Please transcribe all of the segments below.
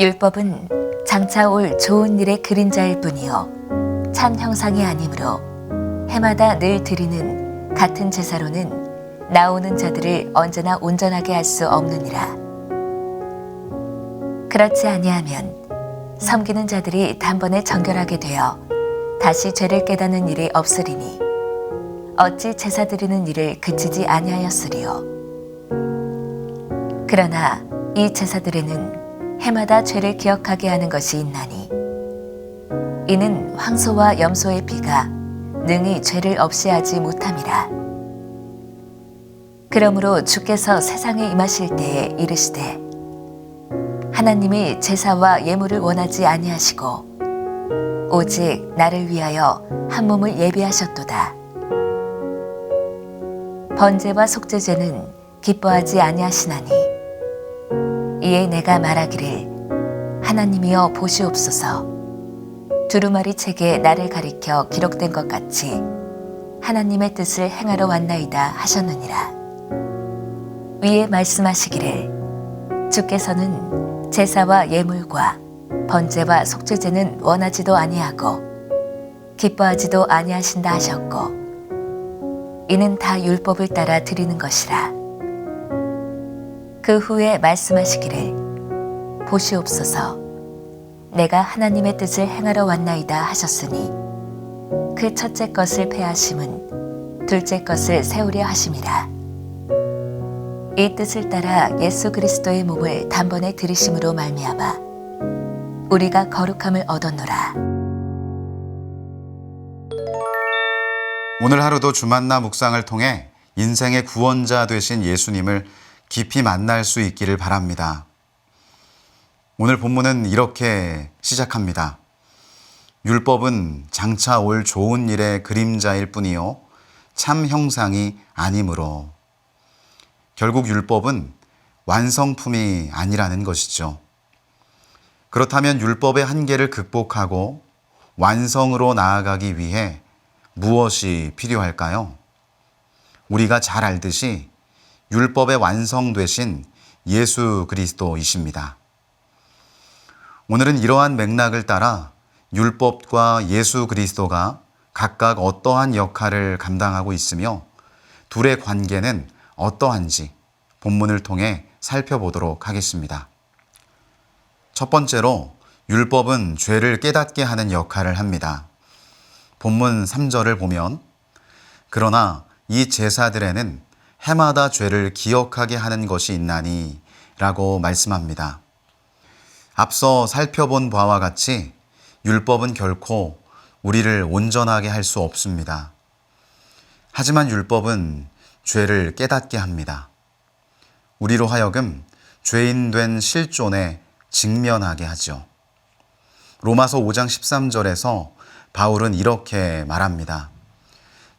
율법은 장차 올 좋은 일의 그림자일 뿐이요 참 형상이 아니므로 해마다 늘 드리는 같은 제사로는 나오는 자들을 언제나 온전하게 할 수 없느니라. 그렇지 아니하면 섬기는 자들이 단번에 정결하게 되어 다시 죄를 깨닫는 일이 없으리니 어찌 제사 드리는 일을 그치지 아니하였으리요. 그러나 이 제사들에는 해마다 죄를 기억하게 하는 것이 있나니 이는 황소와 염소의 피가 능히 죄를 없이 하지 못함이라. 그러므로 주께서 세상에 임하실 때에 이르시되 하나님이 제사와 예물을 원하지 아니하시고 오직 나를 위하여 한 몸을 예비하셨도다. 번제와 속죄제는 기뻐하지 아니하시나니 이에 내가 말하기를 하나님이여 보시옵소서. 두루마리 책에 나를 가리켜 기록된 것 같이 하나님의 뜻을 행하러 왔나이다 하셨느니라. 위에 말씀하시기를 주께서는 제사와 예물과 번제와 속죄제는 원하지도 아니하고 기뻐하지도 아니하신다 하셨고 이는 다 율법을 따라 드리는 것이라. 그 후에 말씀하시기를 보시옵소서 내가 하나님의 뜻을 행하러 왔나이다 하셨으니 그 첫째 것을 폐하심은 둘째 것을 세우려 하심이라. 이 뜻을 따라 예수 그리스도의 몸을 단번에 들이심으로 말미암아 우리가 거룩함을 얻었노라. 오늘 하루도 주만나 묵상을 통해 인생의 구원자 되신 예수님을 깊이 만날 수 있기를 바랍니다. 오늘 본문은 이렇게 시작합니다. 율법은 장차 올 좋은 일의 그림자일 뿐이요 참 형상이 아니므로. 결국 율법은 완성품이 아니라는 것이죠. 그렇다면 율법의 한계를 극복하고 완성으로 나아가기 위해 무엇이 필요할까요? 우리가 잘 알듯이 율법의 완성되신 예수 그리스도이십니다. 오늘은 이러한 맥락을 따라 율법과 예수 그리스도가 각각 어떠한 역할을 감당하고 있으며 둘의 관계는 어떠한지 본문을 통해 살펴보도록 하겠습니다. 첫 번째로 율법은 죄를 깨닫게 하는 역할을 합니다. 본문 3절을 보면 그러나 이 제사들에는 해마다 죄를 기억하게 하는 것이 있나니 라고 말씀합니다. 앞서 살펴본 바와 같이 율법은 결코 우리를 온전하게 할 수 없습니다. 하지만 율법은 죄를 깨닫게 합니다. 우리로 하여금 죄인 된 실존에 직면하게 하죠. 로마서 5장 13절에서 바울은 이렇게 말합니다.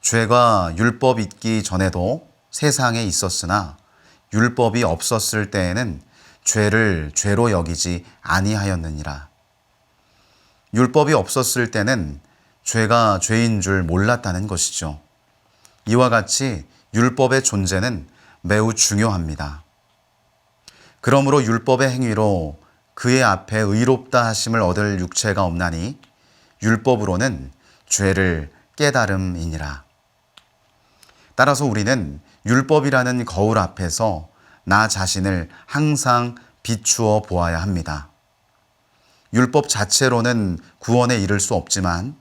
죄가 율법 있기 전에도 세상에 있었으나 율법이 없었을 때에는 죄를 죄로 여기지 아니하였느니라. 율법이 없었을 때는 죄가 죄인 줄 몰랐다는 것이죠. 이와 같이 율법의 존재는 매우 중요합니다. 그러므로 율법의 행위로 그의 앞에 의롭다 하심을 얻을 육체가 없나니 율법으로는 죄를 깨달음이니라. 따라서 우리는 율법이라는 거울 앞에서 나 자신을 항상 비추어 보아야 합니다. 율법 자체로는 구원에 이를 수 없지만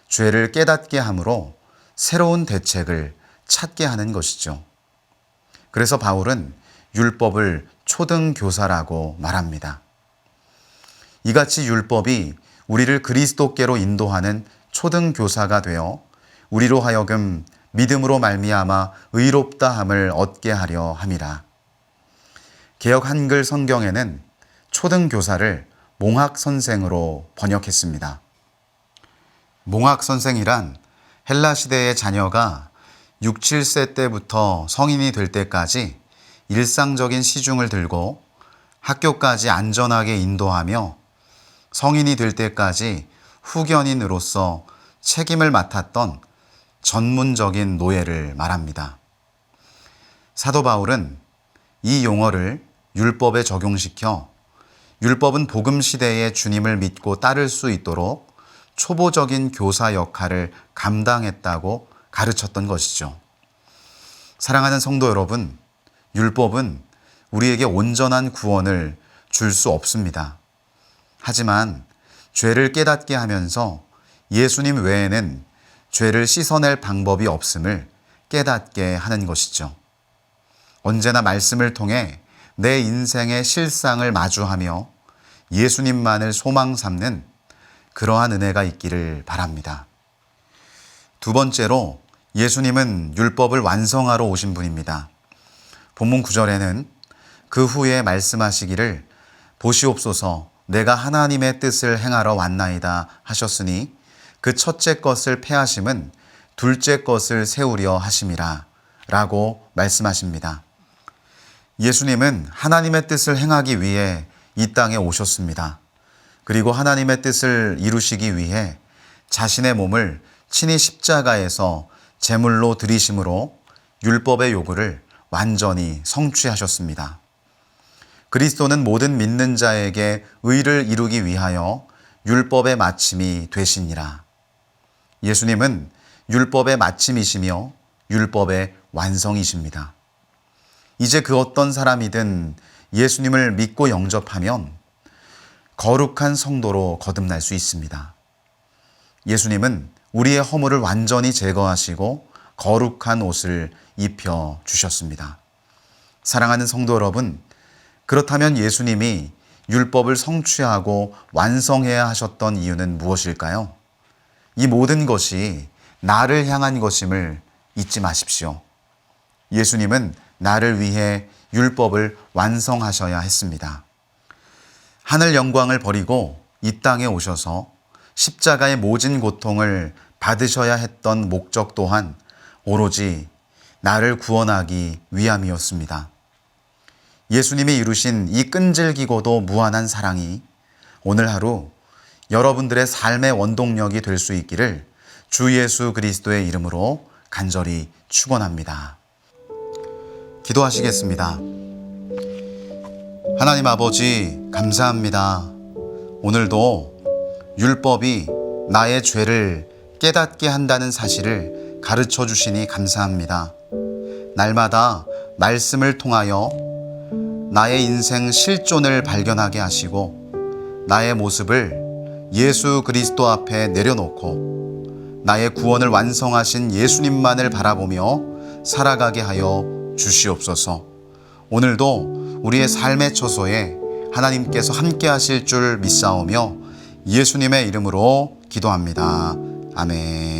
죄를 깨닫게 함으로 새로운 대책을 찾게 하는 것이죠. 그래서 바울은 율법을 초등교사라고 말합니다. 이같이 율법이 우리를 그리스도께로 인도하는 초등교사가 되어 우리로 하여금 믿음으로 말미암아 의롭다함을 얻게 하려 함이라. 개역 한글 성경에는 초등교사를 몽학선생으로 번역했습니다. 몽학선생이란 헬라 시대의 자녀가 6, 7세 때부터 성인이 될 때까지 일상적인 시중을 들고 학교까지 안전하게 인도하며 성인이 될 때까지 후견인으로서 책임을 맡았던 전문적인 노예를 말합니다. 사도 바울은 이 용어를 율법에 적용시켜 율법은 복음 시대에 주님을 믿고 따를 수 있도록 초보적인 교사 역할을 감당했다고 가르쳤던 것이죠. 사랑하는 성도 여러분, 율법은 우리에게 온전한 구원을 줄 수 없습니다. 하지만 죄를 깨닫게 하면서 예수님 외에는 죄를 씻어낼 방법이 없음을 깨닫게 하는 것이죠. 언제나 말씀을 통해 내 인생의 실상을 마주하며 예수님만을 소망 삼는 그러한 은혜가 있기를 바랍니다. 두 번째로 예수님은 율법을 완성하러 오신 분입니다. 본문 9절에는 그 후에 말씀하시기를 보시옵소서 내가 하나님의 뜻을 행하러 왔나이다 하셨으니 그 첫째 것을 폐하심은 둘째 것을 세우려 하심이라 라고 말씀하십니다. 예수님은 하나님의 뜻을 행하기 위해 이 땅에 오셨습니다. 그리고 하나님의 뜻을 이루시기 위해 자신의 몸을 친히 십자가에서 제물로 드리심으로 율법의 요구를 완전히 성취하셨습니다. 그리스도는 모든 믿는 자에게 의를 이루기 위하여 율법의 마침이 되시니라. 예수님은 율법의 마침이시며 율법의 완성이십니다. 이제 그 어떤 사람이든 예수님을 믿고 영접하면 거룩한 성도로 거듭날 수 있습니다. 예수님은 우리의 허물을 완전히 제거하시고 거룩한 옷을 입혀 주셨습니다. 사랑하는 성도 여러분, 그렇다면 예수님이 율법을 성취하고 완성해야 하셨던 이유는 무엇일까요? 이 모든 것이 나를 향한 것임을 잊지 마십시오. 예수님은 나를 위해 율법을 완성하셔야 했습니다. 하늘 영광을 버리고 이 땅에 오셔서 십자가의 모진 고통을 받으셔야 했던 목적 또한 오로지 나를 구원하기 위함이었습니다. 예수님이 이루신 이 끈질기고도 무한한 사랑이 오늘 하루 여러분들의 삶의 원동력이 될 수 있기를 주 예수 그리스도의 이름으로 간절히 축원합니다. 기도하시겠습니다. 하나님 아버지 감사합니다. 오늘도 율법이 나의 죄를 깨닫게 한다는 사실을 가르쳐 주시니 감사합니다. 날마다 말씀을 통하여 나의 인생 실존을 발견하게 하시고 나의 모습을 예수 그리스도 앞에 내려놓고 나의 구원을 완성하신 예수님만을 바라보며 살아가게 하여 주시옵소서. 오늘도 우리의 삶의 처소에 하나님께서 함께 하실 줄 믿사오며 예수님의 이름으로 기도합니다. 아멘.